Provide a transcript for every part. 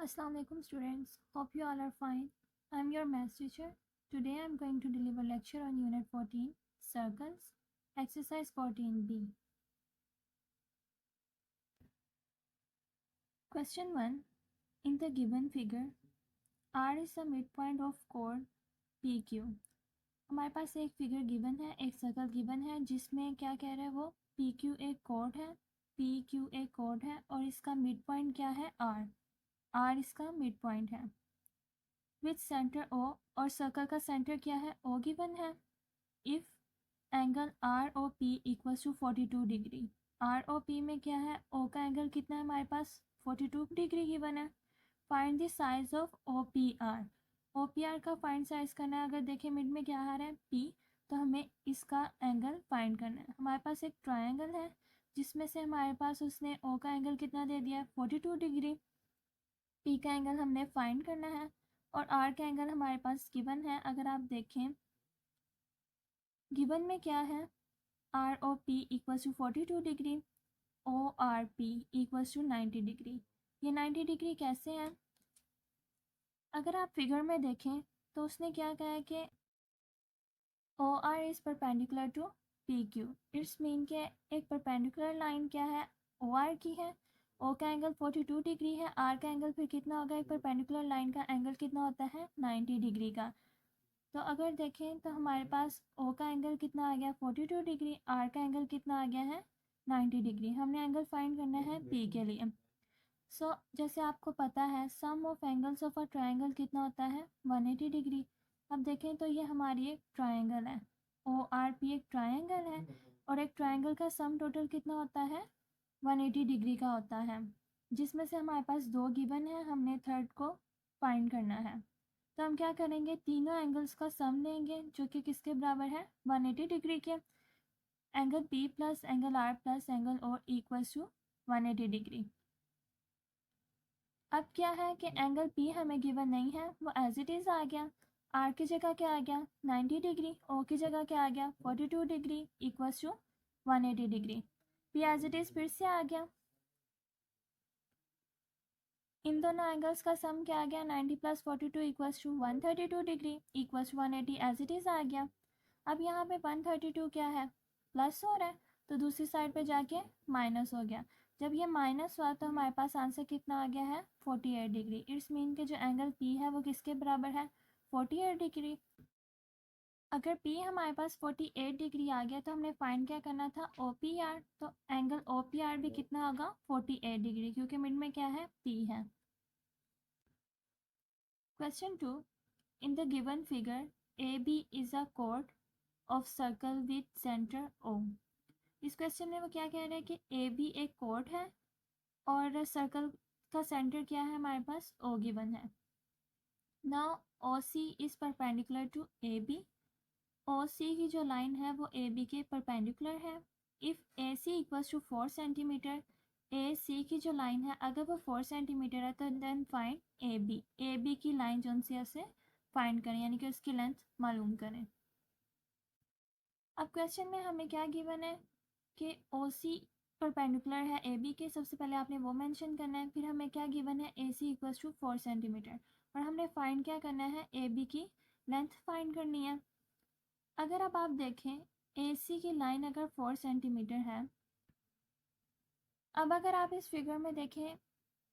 Assalamu alaikum students. Hope you all are fine. I am your maths teacher. Today I am going to deliver lecture on unit 14 circles exercise 14b. Question 1. In the given figure R is the midpoint of chord PQ. हमारे पास एक figure given है, एक circle given है जिसमें क्या कह रहा है वो PQ एक chord है, PQ एक chord है और इसका मिड पॉइंट क्या है R इसका मिड पॉइंट है विथ सेंटर O और सर्कल का सेंटर क्या है O गिवन है। If angle R O P equals to 42 degree, R O P में क्या है O का एंगल कितना है हमारे पास 42 डिग्री गिवन है। Find the size of O P R, O P R का फाइंड साइज करना है। अगर देखें मिड में क्या आ रहा है P, तो हमें इसका एंगल फाइंड करना है। हमारे पास एक ट्रायंगल है जिसमें से हमारे पास उसने O का एंगल कितना दे दिया है 42 डिग्री, P का एंगल हमने फाइंड करना है और R का एंगल हमारे पास गिवन है। अगर आप देखें गिवन में क्या है R O P equals to 42 degree, O R P equals to 90 degree. ये 90 डिग्री कैसे है? अगर आप फिगर में देखें तो उसने क्या कहा है कि O R is perpendicular to P Q. It's mean के एक परपेंडिकुलर लाइन क्या है ओ आर की है, ओ का एंगल 42 डिग्री है, आर का एंगल फिर कितना होगा, एक परपेंडिकुलर लाइन का एंगल कितना होता है 90 डिग्री का। तो अगर देखें तो हमारे पास O का एंगल कितना आ गया 42 डिग्री, R का एंगल कितना आ गया है 90 डिग्री। हमने एंगल फाइंड करना है P के लिए। जैसे आपको पता है sum of angles of a triangle कितना होता है 180 डिग्री। अब देखें तो ये हमारी एक ट्रायंगल है, ORP एक ट्रायंगल है और एक ट्रायंगल का सम टोटल कितना होता है 180 डिग्री का होता है, जिसमें से हमारे पास दो गिवन है, हमने थर्ड को फाइंड करना है। तो हम क्या करेंगे तीनों एंगल्स का सम लेंगे जो कि किसके बराबर है 180 डिग्री के। Angle P plus angle R plus angle O equals to 180 degree. अब क्या है कि एंगल P हमें गिवन नहीं है, वो एज इट इज़ आ गया। R की जगह क्या आ गया 90 डिग्री, O की जगह क्या आ गया 42 degree equals to 180 degree. P as it is फिर से आ गया। इन दोनों एंगल्स का सम क्या आ गया 90 plus 42 equals to 132 degree equals to 180 as it is आ गया। अब यहाँ पे 132 क्या है प्लस हो रहा है तो दूसरी साइड पे जाके माइनस हो गया। जब ये माइनस हुआ तो हमारे पास आंसर कितना आ गया है 48 डिग्री। इट्स मीन के जो एंगल P है वो किसके बराबर है 48 डिग्री। अगर P हमारे पास 48 डिग्री आ गया तो हमने फाइंड क्या करना था OPR, तो एंगल OPR भी कितना होगा 48 डिग्री क्योंकि मिड में क्या है P है। Question 2. In the given figure, AB is a chord of circle with center O. इस क्वेश्चन में वो क्या कह रहे हैं कि AB एक chord है और सर्कल का सेंटर क्या है हमारे पास O गिवन है। Now OC is perpendicular to AB. OC की जो लाइन है वो AB के परपेंडिकुलर है। If AC equals to 4 centimetre, AC की जो लाइन है अगर वो 4 सेंटीमीटर है तो देन फाइंड AB। AB की लाइन जो से उसे फाइंड करें यानी कि उसकी लेंथ मालूम करें। अब क्वेश्चन में हमें क्या गिवन है कि OC परपेंडिकुलर है AB के, सबसे पहले आपने वो मेंशन करना है। फिर हमें क्या गिवन है AC इक्वल्स टू 4 सेंटीमीटर और हमने फाइंड क्या करना है AB की लेंथ फाइंड करनी है। अगर अब आप देखें AC की लाइन अगर 4 सेंटीमीटर है, अब अगर आप इस फिगर में देखें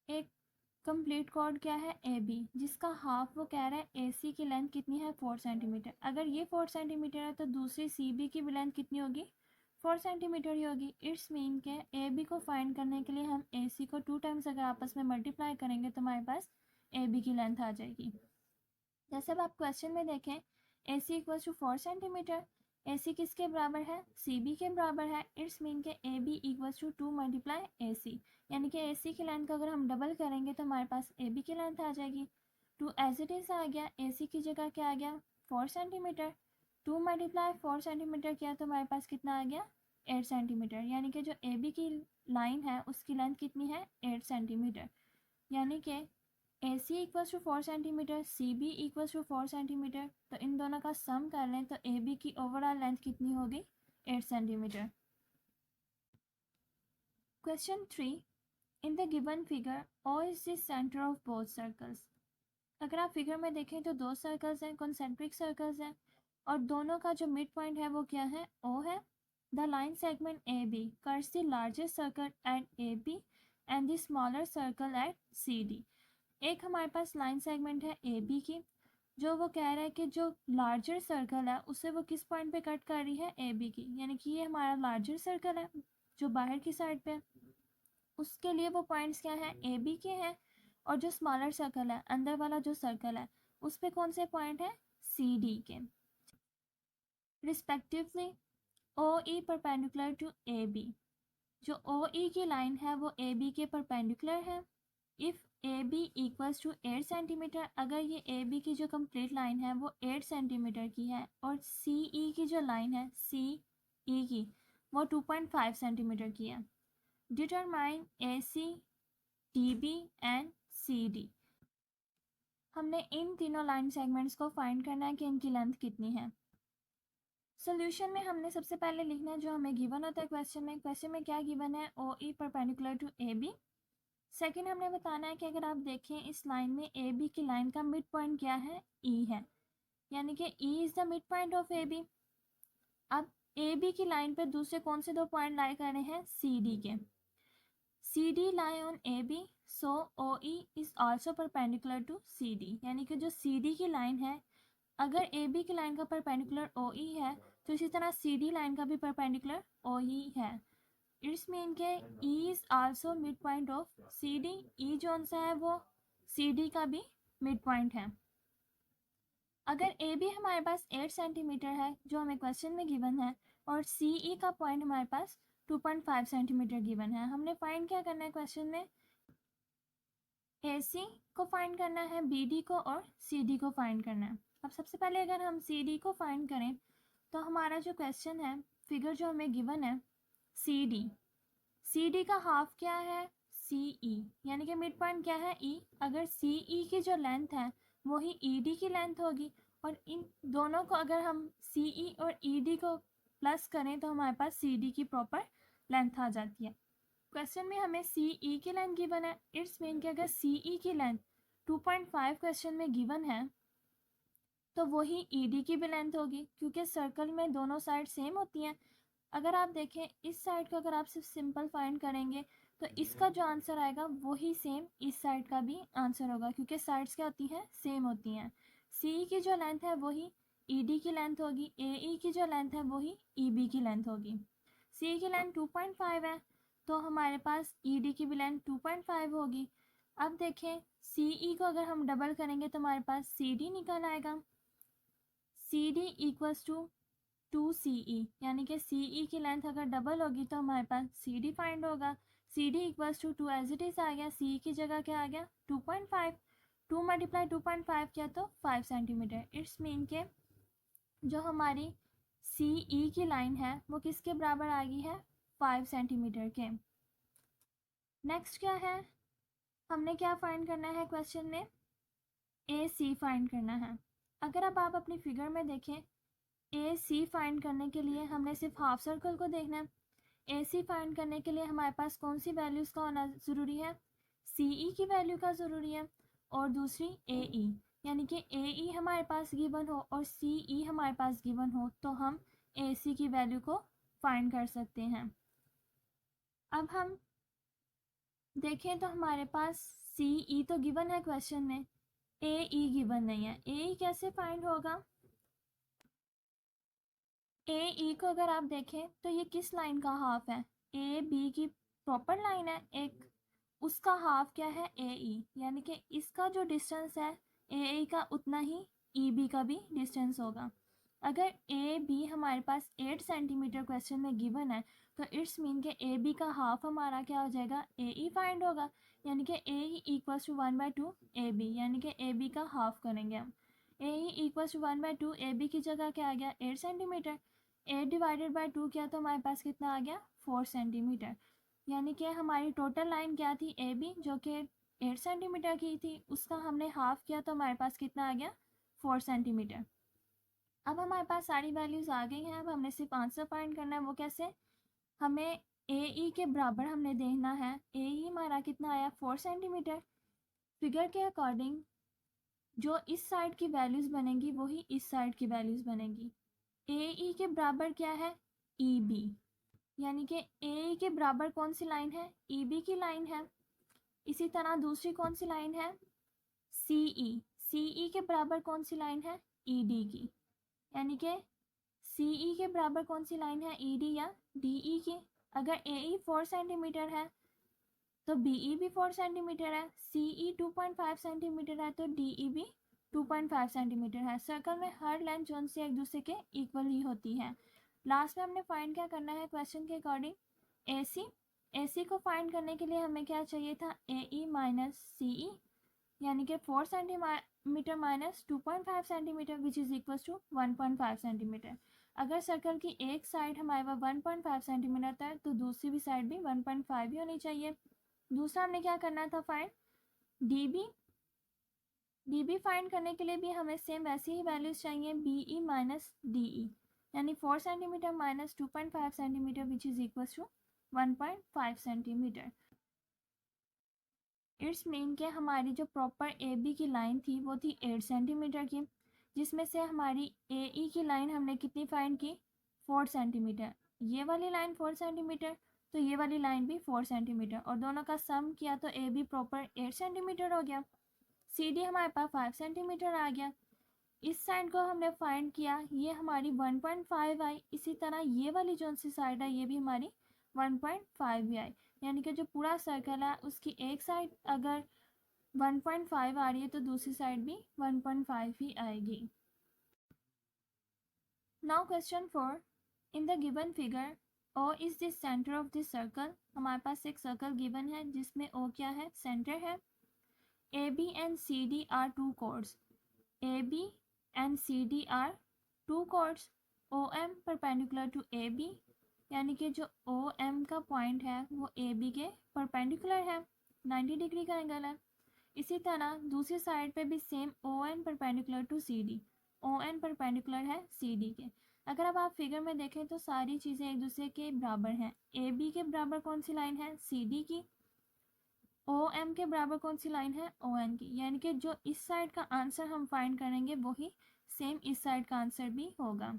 एक कंप्लीट कॉर्ड क्या है AB जिसका हाफ वो कह रहा है AC की लेंथ कितनी है 4 सेंटीमीटर। अगर ये 4 सेंटीमीटर है तो दूसरी CB की भी लेंथ कितनी होगी 4 सेंटीमीटर ही होगी। इट्स मीन के AB को फाइंड करने के लिए हम AC को 2 टाइम्स अगर आपस में मल्टीप्लाई करेंगे तो हमारे पास AB की लेंथ आ जाएगी। जैसे अब आप क्वेश्चन में देखें AC equals to 4 centimetre, AC किसके बराबर है CB के बराबर है। इट्स मीन के AB equals to 2 multiply AC, यानी कि AC की लेंथ को अगर हम डबल करेंगे तो हमारे पास AB की लेंथ आ जाएगी। 2 एज इट इज़ आ गया, AC की जगह क्या आ गया 4 सेंटीमीटर, 2 मल्टीप्लाई 4 सेंटीमीटर किया तो हमारे पास कितना आ गया 8 सेंटीमीटर, यानी कि जो AB की लाइन है उसकी लेंथ कितनी है 8 सेंटीमीटर। यानी कि AC equals to 4 centimetre, CB equals to 4 centimetre, तो इन दोनों का सम कर लें तो AB की ओवरऑल लेंथ कितनी होगी 8 centimetre. Question 3. In the given figure O is the centre of both circles. अगर आप फिगर में देखें तो दो सर्कल्स हैं, कॉन्सेंट्रिक सर्कल्स हैं, और दोनों का जो मिड पॉइंट है वो क्या है, ओ है। The line segment A B curves the largest circle at A B and the smaller circle at C D. एक हमारे पास लाइन सेगमेंट है ए बी की, जो वो कह रहा है कि जो लार्जर सर्कल है उसे वो किस पॉइंट पे कट कर रही है, ए बी की, यानी कि ये हमारा लार्जर सर्कल है जो बाहर की साइड पे, उसके लिए वो पॉइंट्स क्या है, ए बी के हैं। और जो स्मॉलर सर्कल है, अंदर वाला जो सर्कल है, उस पे कौन से पॉइंट है, सी डी के respectively. O E perpendicular to A B, जो ओ ई की लाइन है वो ए बी के परपेंडिकुलर है। If A B equals to 8 centimetre, अगर ये ए बी की जो कंप्लीट लाइन है वो 8 सेंटीमीटर की है, और सी ई की जो लाइन है सी ई की वो 2.5 सेंटीमीटर की है। Determine A C D B and C D. हमने इन तीनों लाइन सेगमेंट्स को फाइंड करना है कि इनकी लेंथ कितनी है। सोल्यूशन में हमने सबसे पहले लिखना है जो हमें गिवन होता है क्वेश्चन में क्या गिवन है, O E perpendicular to A B. Second हमने बताना है कि अगर आप देखें इस लाइन में ए बी की लाइन का मिड पॉइंट क्या है, ई है, यानी कि E is the mid point of A B. अब ए बी की लाइन पे दूसरे कौन से दो पॉइंट लाई कर रहे हैं, सी डी के। C D lie on A B, so O E is also perpendicular to C D, यानी कि जो सी डी की लाइन है, अगर ए बी की लाइन का परपेंडिकुलर ओ ई है तो इसी तरह सी डी लाइन का भी परपेंडिकुलर ओ ई है। इट्स मीन के E is also mid point of C D, E जो सा है वो सी डी का भी मिड पॉइंट है। अगर ए बी हमारे पास 8 सेंटीमीटर है जो हमें क्वेश्चन में गिवन है, और सी ई का पॉइंट हमारे पास 2.5 सेंटीमीटर गिवन है, हमने फाइंड क्या करना है क्वेश्चन में, ए सी को फाइंड करना है, बी डी को और सी डी को फाइंड करना है। अब सबसे पहले अगर हम सी डी को फाइंड करें तो हमारा जो क्वेश्चन है, फिगर जो हमें गिवन है सी डी का हाफ क्या है, सी ई, यानी कि मिड पॉइंट क्या है, ई। अगर सी ई की जो लेंथ है वही ई डी की लेंथ होगी, और इन दोनों को अगर हम सी ई और ई डी को प्लस करें तो हमारे पास सी डी की प्रॉपर लेंथ आ जाती है। क्वेश्चन में हमें सी ई की लेंथ गिवन है, इट्स मीन कि अगर सी ई की लेंथ 2.5 क्वेश्चन में गिवन है तो वही ई डी की भी लेंथ होगी, क्योंकि सर्कल में दोनों साइड सेम होती हैं। अगर आप देखें इस साइड को अगर आप सिर्फ सिंपल फाइंड करेंगे तो इसका जो आंसर आएगा वही सेम इस साइड का भी आंसर होगा, क्योंकि साइड्स क्या होती हैं, सेम होती हैं। सी की जो लेंथ है वही ई डी की लेंथ होगी, ए ई की जो लेंथ है वही ई बी की लेंथ होगी। सी की लेंथ 2.5 है तो हमारे पास ई डी की भी लेंथ 2.5 होगी। अब देखें सी ई को अगर हम डबल करेंगे तो हमारे पास सी डी निकल आएगा। C D equals to 2CE, यानी कि CE की लेंथ अगर डबल होगी तो हमारे पास CD फाइंड होगा। CD equals to 2 as it is आ गया, CE की जगह क्या आ गया 2.5, 2 मल्टीप्लाई 2.5 किया तो 5 सेंटीमीटर। इट्स मीन के जो हमारी CE की लाइन है वो किसके बराबर आ गई है, 5 सेंटीमीटर के। नेक्स्ट क्या है, हमने क्या फाइंड करना है क्वेश्चन में, AC फाइंड करना है। अगर अब आप अपनी फिगर में देखें ए सी फाइंड करने के लिए हमने सिर्फ हाफ सर्कल को देखना है। ए सी फाइंड करने के लिए हमारे पास कौन सी वैल्यूज़ का होना ज़रूरी है, सी ई की वैल्यू का ज़रूरी है, और दूसरी ए ई, यानी कि ए ई हमारे पास गिवन हो और सी ई हमारे पास गिवन हो तो हम ए सी की वैल्यू को फाइंड कर सकते हैं। अब हम देखें तो हमारे पास सी ई तो गिवन है क्वेश्चन में, ए ई गिवन नहीं है। ए ई कैसे फाइंड होगा, ए ई को अगर आप देखें तो ये किस लाइन का हाफ है, ए बी की प्रॉपर लाइन है एक, उसका हाफ क्या है ए ई, यानी कि इसका जो डिस्टेंस है ए ई का उतना ही ई बी का भी डिस्टेंस होगा। अगर ए बी हमारे पास 8 सेंटीमीटर क्वेश्चन में गिवन है तो इट्स मीन के ए बी का हाफ हमारा क्या हो जाएगा, ए ई फाइंड होगा, यानी कि A E equals to 1/2 A B, यानी कि ए बी का हाफ करेंगे हम। A E equals to 1/2 A B की जगह क्या आ गया 8 सेंटीमीटर, 8 डिवाइडेड बाई 2 किया तो हमारे पास कितना आ गया 4 सेंटीमीटर, यानी कि हमारी टोटल लाइन क्या थी ए बी जो कि 8 सेंटीमीटर की थी, उसका हमने हाफ किया तो हमारे पास कितना आ गया 4 सेंटीमीटर। अब हमारे पास सारी वैल्यूज़ आ गई हैं, अब हमने सिर्फ आंसर फाइंड करना है। वो कैसे, हमें AE के बराबर हमने देखना है। AE हमारा कितना आया 4 सेंटीमीटर। फिगर के अकॉर्डिंग जो इस साइड की वैल्यूज़ बनेंगी वही इस साइड की वैल्यूज़ बनेंगी। AE के बराबर क्या है EB, यानी कि AE के बराबर कौन सी लाइन है EB की लाइन है। इसी तरह दूसरी कौन सी लाइन है CE के बराबर कौन सी लाइन है ED की, यानी कि CE के बराबर कौन सी लाइन है ED या DE की। अगर AE 4 सेंटीमीटर है तो BE भी 4 सेंटीमीटर है, CE 2.5 सेंटीमीटर है तो DE भी 2.5 सेंटीमीटर है। सर्कल में हर लेंथ जोन से एक दूसरे के इक्वल ही होती है। लास्ट में हमने फाइंड क्या करना है क्वेश्चन के अकॉर्डिंग AC को फाइंड करने के लिए हमें क्या चाहिए था AE माइनस CE, यानी कि 4 centimetre minus 2.5 centimetre which is equal to 1.5 centimetre. अगर सर्कल की एक साइड हमारे पास 1.5 सेंटीमीटर है तो दूसरी भी साइड भी 1.5 ही होनी चाहिए। दूसरा हमने क्या करना था फाइंड DB फाइंड करने के लिए भी हमें सेम वैसी ही वैल्यूज चाहिए BE माइनस DE, यानी 4 centimetre minus 2.5 centimetre which is equal to 1.5 centimetre. It's mean के हमारी जो प्रॉपर AB की लाइन थी वो थी 8 सेंटीमीटर की, जिसमें से हमारी AE की लाइन हमने कितनी फाइंड की 4 सेंटीमीटर। ये वाली लाइन 4 सेंटीमीटर तो ये वाली लाइन भी 4 सेंटीमीटर और दोनों का सम किया तो AB प्रॉपर 8 सेंटीमीटर हो गया। CD हमारे पास 5 सेंटीमीटर आ गया। इस साइड को हमने फाइंड किया, ये हमारी 1.5 आई। इसी तरह ये वाली जो सी साइड है ये भी हमारी 1.5 भी आई, यानी कि जो पूरा सर्कल है उसकी एक साइड अगर 1.5 आ रही है तो दूसरी साइड भी 1.5 ही आएगी। Now question 4, in the given figure O is the centre of this circle. हमारे पास एक सर्कल गिवन है जिसमें O क्या है सेंटर है। AB and CD are two chords. AB and CD are two chords। OM perpendicular to AB, यानी कि जो OM का पॉइंट है वो AB के परपेंडिकुलर है, 90 डिग्री का एंगल है। इसी तरह दूसरी साइड पे भी same ON perpendicular to CD, ON perpendicular है CD के। अगर अब आप फिगर में देखें तो सारी चीज़ें एक दूसरे के बराबर हैं। AB के बराबर कौन सी लाइन है CD की, OM के बराबर कौन सी लाइन है ON की, यानी कि जो इस साइड का आंसर हम फाइंड करेंगे वही सेम इस साइड का आंसर भी होगा।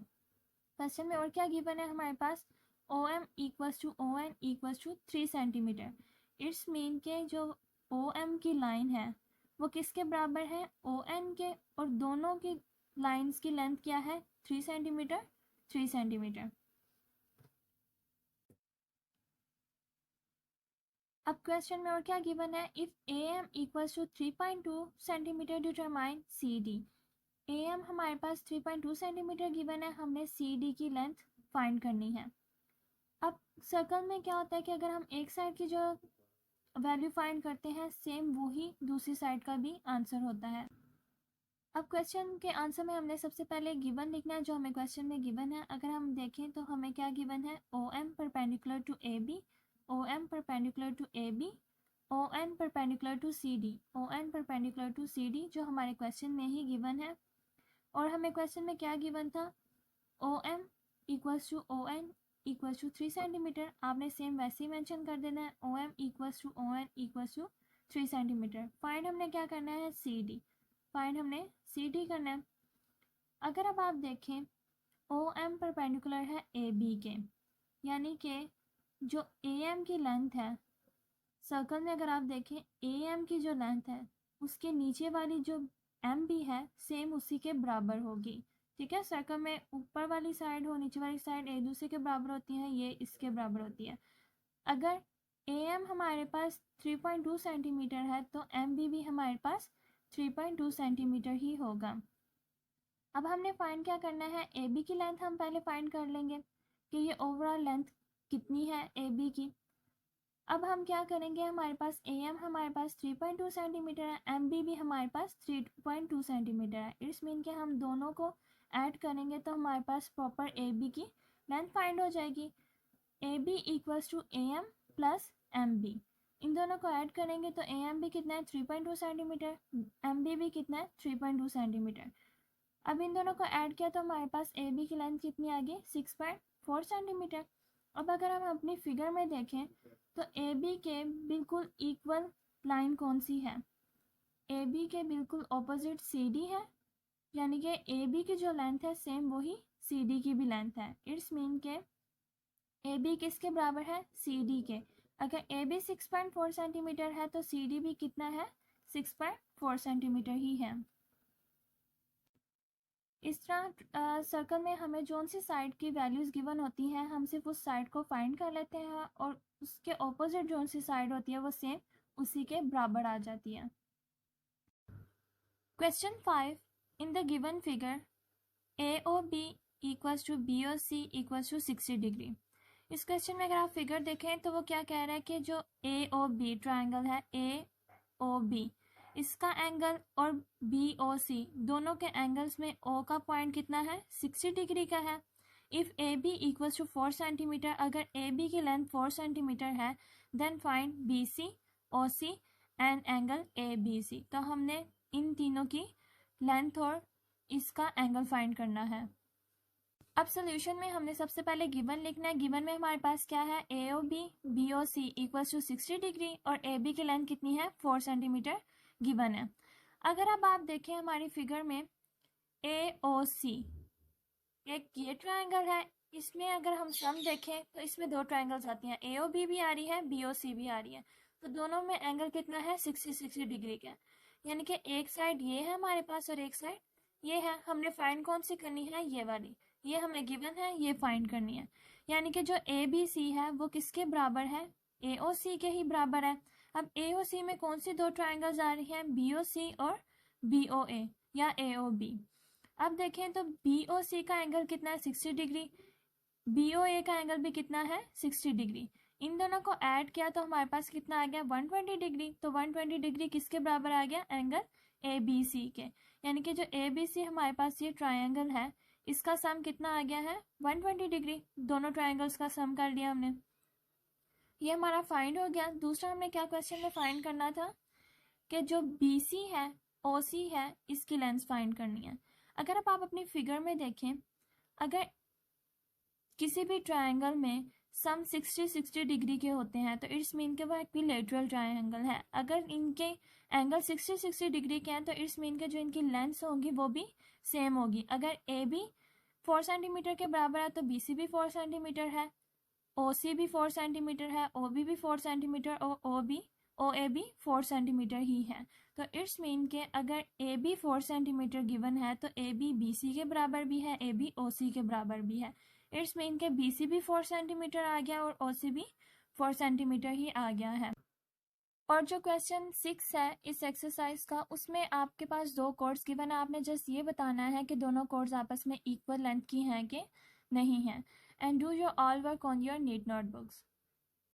क्वेश्चन में और क्या गिवन है हमारे पास OM equals to ON equals to 3 centimetre. It's mean के जो OM की लाइन है वो किसके बराबर है ON के, और दोनों की लाइंस की लेंथ क्या है 3 सेंटीमीटर। अब क्वेश्चन में और क्या गिवन है, if AM equals to 3.2 centimetre determine CD। AM हमारे पास 3.2 सेंटीमीटर गिवन है, हमने CD की लेंथ फाइंड करनी है। अब सर्कल में क्या होता है कि अगर हम एक साइड की जो वैल्यू फाइंड करते हैं सेम वही दूसरी साइड का भी आंसर होता है। अब क्वेश्चन के आंसर में हमने सबसे पहले गिवन लिखना है जो हमें क्वेश्चन में गिवन है। अगर हम देखें तो हमें क्या गिवन है OM perpendicular to AB, OM perpendicular to AB, ON perpendicular to CD, ON perpendicular to CD जो हमारे क्वेश्चन में ही गिवन है। और हमें क्वेश्चन में क्या गिवन था OM equals to ON equals to 3 centimetre. आपने सेम वैसे ही मेंशन कर देना है OM equals to ON equals to 3 centimetre. Find हमने क्या करना है CD, फाइंड हमने CD करना है। अगर अब आप देखें OM परपेंडिकुलर है AB के, यानी कि जो AM की लेंथ है सर्कल में अगर आप देखें AM की जो लेंथ है उसके नीचे वाली जो MB है सेम उसी के बराबर होगी। ठीक है, सर्कल में ऊपर वाली साइड हो नीचे वाली साइड एक दूसरे के बराबर होती है, ये इसके बराबर होती है। अगर AM हमारे पास 3.2 सेंटीमीटर है तो MB भी हमारे पास 3.2 सेंटीमीटर ही होगा। अब हमने फाइंड क्या करना है AB की लेंथ हम पहले फाइंड कर लेंगे कि ये ओवरऑल लेंथ कितनी है AB की। अब हम क्या करेंगे, हमारे पास AM हमारे पास 3.2 सेंटीमीटर है, MB भी हमारे पास 3.2 सेंटीमीटर है। इट्स मीन कि हम दोनों को ऐड करेंगे तो हमारे पास प्रॉपर AB की लेंथ फाइंड हो जाएगी। AB equals to AM plus MB, इन दोनों को ऐड करेंगे तो AM भी कितना है 3.2 सेंटीमीटर, MB भी कितना है 3.2 सेंटीमीटर। अब इन दोनों को ऐड किया तो हमारे पास AB की लेंथ कितनी आ गई 6.4 सेंटीमीटर। अब अगर हम अपनी फिगर में देखें तो ए बी के बिल्कुल इक्वल लाइन कौन सी है? ए बी के बिल्कुल ऑपोजिट सी डी है, यानी कि ए बी की जो लेंथ है सेम वही सी डी की भी लेंथ है। इट्स मीन के ए बी किसके बराबर है? सी डी के। अगर ए बी 6.4 सेंटीमीटर है तो सी डी भी कितना है? 6.4 सेंटीमीटर ही है। इस तरह सर्कल में हमें जोन सी साइड की वैल्यूज़ गिवन होती हैं, हम सिर्फ उस साइड को फाइंड कर लेते हैं और उसके ऑपोजिट जोन सी साइड होती है वो सेम उसी के बराबर आ जाती है। Question 5, in the given figure A O B equals to B O C equals to 60 degree. इस क्वेश्चन में अगर आप फिगर देखें तो वो क्या कह रहा है कि जो ए ओ बी ट्राइंगल है, ए ओ बी, इसका एंगल और बी ओ सी दोनों के एंगल्स में ओ का पॉइंट कितना है? 60 डिग्री का है। If A B equals to 4 centimetre, अगर ए बी की लेंथ 4 सेंटीमीटर है, then find B C, O C and angle A B C. तो हमने इन तीनों की लेंथ और इसका एंगल फाइंड करना है। अब सोल्यूशन में हमने सबसे पहले गिवन लिखना है। गिवन में हमारे पास क्या है? A O B O C equals to 60 degree और ए बी की लेंथ कितनी है? 4 सेंटीमीटर गिवन है। अगर अब आप देखें हमारी फिगर में ए ओ सी, एक ये ट्राइंगल है, इसमें अगर हम सम देखें तो इसमें दो ट्राइंगल्स आती हैं, ए ओ बी भी आ रही है, बी ओ सी भी आ रही है, तो दोनों में एंगल कितना है? 60 डिग्री का। यानी कि एक साइड ये है हमारे पास और एक साइड ये है। हमने फाइंड कौन सी करनी है? ये वाली, ये हमें गिवन है, ये फाइंड करनी है। यानी कि जो ए बी सी है वो किसके बराबर है? ए ओ सी के ही बराबर है। अब ए ओ सी में कौन सी दो ट्राइंगल्स आ रही हैं? बी ओ सी और बी ओ ए या ए ओ बी। अब देखें तो बी ओ सी का एंगल कितना है? 60 डिग्री। बी ओ ए का एंगल भी कितना है? 60 डिग्री। इन दोनों को ऐड किया तो हमारे पास कितना आ गया? 120 डिग्री। तो 120 डिग्री किसके बराबर आ गया? एंगल ए बी सी के। यानी कि जो ए बी सी हमारे पास ये ट्राइंगल है, इसका सम कितना आ गया है? 120 डिग्री। दोनों ट्राइंगल्स का सम कर लिया हमने, ये हमारा फाइंड हो गया। दूसरा हमने क्या क्वेश्चन में फाइंड करना था कि जो बी सी है, ओ सी है, इसकी लेंथ फाइंड करनी है। अगर अब आप अपनी फिगर में देखें, अगर किसी भी ट्राइंगल में सम 60 डिग्री के होते हैं तो इट्स मीन के वो इक्विलैटरल ट्राइंगल है। अगर इनके एंगल 60 डिग्री के हैं तो इट्स मीन के जो इनकी लेंथ होगी वो भी सेम होगी। अगर ए बी 4 सेंटीमीटर के बराबर है तो बी सी भी 4 सेंटीमीटर है, ओ सी भी 4 सेंटीमीटर है, ओ बी भी 4 सेंटीमीटर और ओ ए भी 4 सेंटीमीटर ही है। तो इट्स मीन के अगर ए बी 4 सेंटीमीटर गिवन है तो ए बी सी के बराबर भी है, ए बी ओ सी के बराबर भी है। इट्स मीन के बी सी भी 4 सेंटीमीटर आ गया और ओ सी भी 4 सेंटीमीटर ही आ गया है। और जो क्वेश्चन 6 है इस एक्सरसाइज का, उसमें आपके पास दो कोड्स गिवन है, आपने जस्ट ये बताना है कि दोनों कोड्स आपस में इक्वल लेंथ की हैं कि नहीं हैं। And do your all work on your neat notebooks.